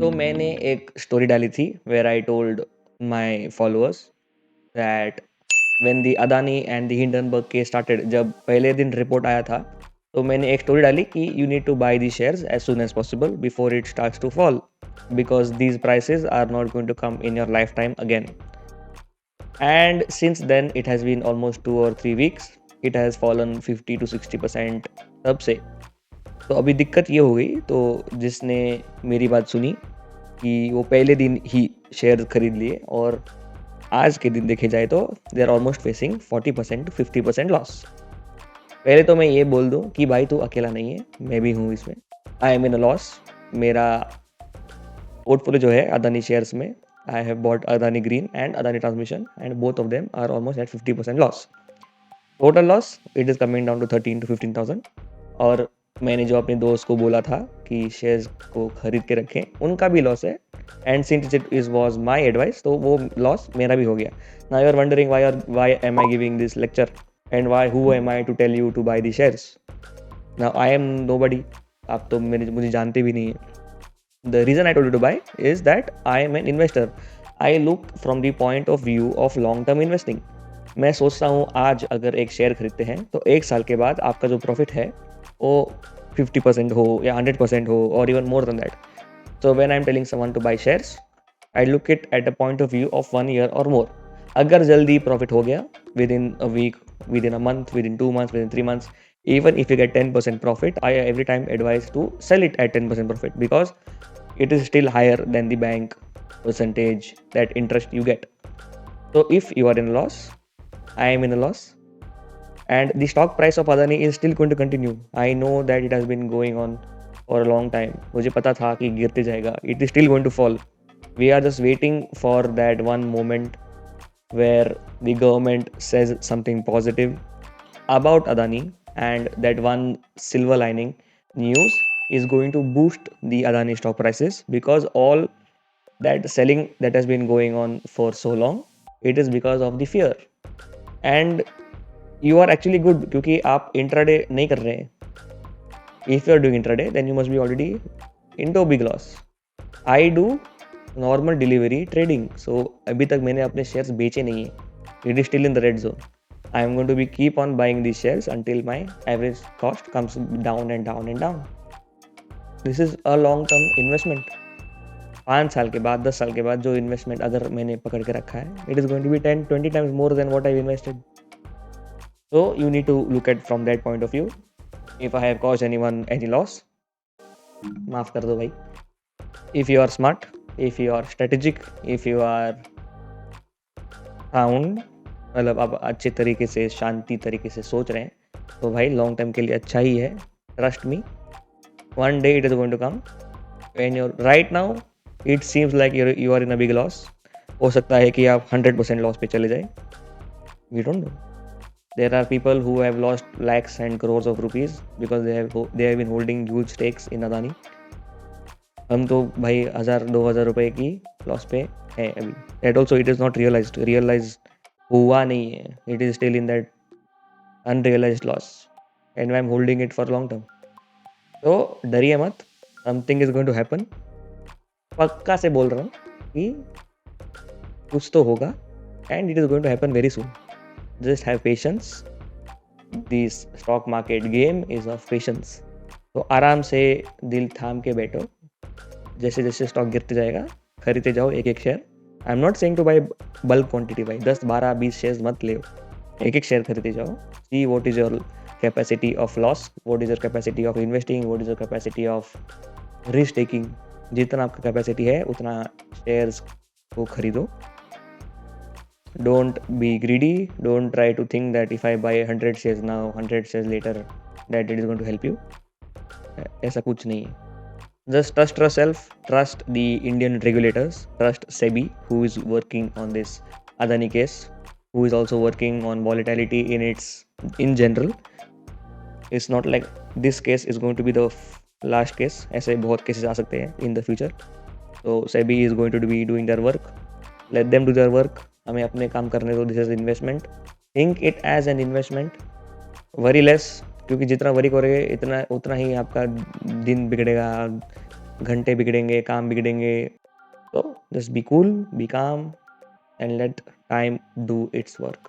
तो मैंने एक स्टोरी डाली थी where I told my followers that when the Adani and the Hindenburg case started, जब पहले दिन रिपोर्ट आया था, तो मैंने एक स्टोरी डाली कि you need to buy the shares as soon as possible before it starts to fall because these prices are not going to come in your lifetime again. And since then, it has been almost 2 or 3 weeks. It has fallen 50 to 60% तब से. तो अभी दिक्कत ये हो गई, तो जिसने मेरी बात सुनी कि वो पहले दिन ही शेयर खरीद लिए, और आज के दिन देखे जाए तो they are almost facing 40% to 50% loss. पहले तो मैं ये बोल दूँ कि भाई तू अकेला नहीं है, मैं भी हूँ इसमें. I am in a loss. मेरा पोर्टफोलियो जो है अदानी शेयर्स में, I have bought Adani Green and Adani Transmission, and both of them are almost at 50% loss. Total loss, it is coming down to 13 to 15,000. और मैंने जो अपने दोस्त को बोला था कि शेयर्स को खरीद के रखें, उनका भी लॉस है. And since it is was my advice, तो वो लॉस मेरा भी हो गया. Now you are wondering why am I giving this lecture and why who am I to tell you to buy the shares. Now I am nobody. आप तो मुझे जानते भी नहीं है. The reason I told you to buy is that I am an investor. I look from the point of view of long term investing. मैं सोचता हूँ आज अगर एक शेयर खरीदते हैं तो एक साल के बाद आपका जो प्रॉफिट है वो 50% हो या 100% हो और even more than that. So when I'm telling someone to buy shares, I look it at a point of view of 1 year or more. अगर जल्दी प्रॉफिट हो गया within a week, within a month, within 2 months, within 3 months, even if you get 10% profit, I every time advise to sell it at 10% profit because it is still higher than the bank percentage that interest you get. So if you are in a loss, I am in a loss, and the stock price of Adani is still going to continue. I know that it has been going on for a long time. मुझे पता था कि गिरते जाएगा. It is still going to fall. We are just waiting for that one moment where the government says something positive about Adani, and that one silver lining news is going to boost the Adani stock prices, because all that selling that has been going on for so long, it is because of the fear. And you are actually good क्योंकि आप intraday नहीं कर रहे हैं. If you are doing intraday, then you must be already into a big loss. I do normal delivery trading, so अभी तक मैंने अपने शेयर्स बेचे नहीं है. It is still in the red zone. I am going to be keep on buying these shares until my average cost comes down and down and down. This is a long term investment. 5 साल के बाद, 10 साल के बाद जो investment अगर मैंने पकड़ के रखा है, it is going to be 10-20 times more than what I've invested. So you need to look at from that point of view. If I have caused anyone any loss, माफ कर दो भाई. If you are smart, if you are strategic, if you are sound, मतलब आप अच्छे तरीके से शांति तरीके से सोच रहे हैं, तो भाई लॉन्ग टर्म के लिए अच्छा ही है. Trust me, one day it is going to come. When you right now it seems like you are in a big loss. हो सकता है कि आप 100% लॉस पे चले जाए. We don't know. There are people who have lost lakhs and crores of rupees because they have been holding huge stakes in Adani. हम तो भाई 1000-2000 रुपए की लॉस पे है अभी. That also it is not realise हुआ नहीं है. It is still in that unrealised loss and I am holding it for long term. तो डरिए मत, something is going to happen. पक्का से बोल रहा हूँ कि कुछ तो होगा and it is going to happen very soon. Just have patience. This stock market game is of patience. तो आराम से दिल थाम के बैठो. जैसे जैसे स्टॉक गिरते जाएगा खरीदते जाओ एक एक share. I am not saying to buy bulk quantity. भाई 10-12-20 शेयर्स मत ले. एक एक शेयर खरीदते जाओ. See what is your capacity of loss, what is your capacity of investing, what is your capacity of risk taking. जितना आपका capacity है उतना शेयर्स को खरीदो. Don't be greedy. Don't try to think that if I buy 100 shares now, 100 shares later, that it is going to help you. ऐसा कुछ नहीं है. Just trust yourself, trust the Indian regulators, trust SEBI, who is working on this Adani case, who is also working on volatility in general. It's not like this case is going to be the last case. ऐसे बहुत cases आ सकते हैं in the future. So SEBI is going to be doing their work. Let them do their work. हमें अपने काम करने दो. This is investment. Think it as an investment. Worry less. क्योंकि जितना वरी करोगे इतना उतना ही आपका दिन बिगड़ेगा, घंटे बिगड़ेंगे, काम बिगड़ेंगे। तो जस्ट बी कूल, बी काम and let time do it's work.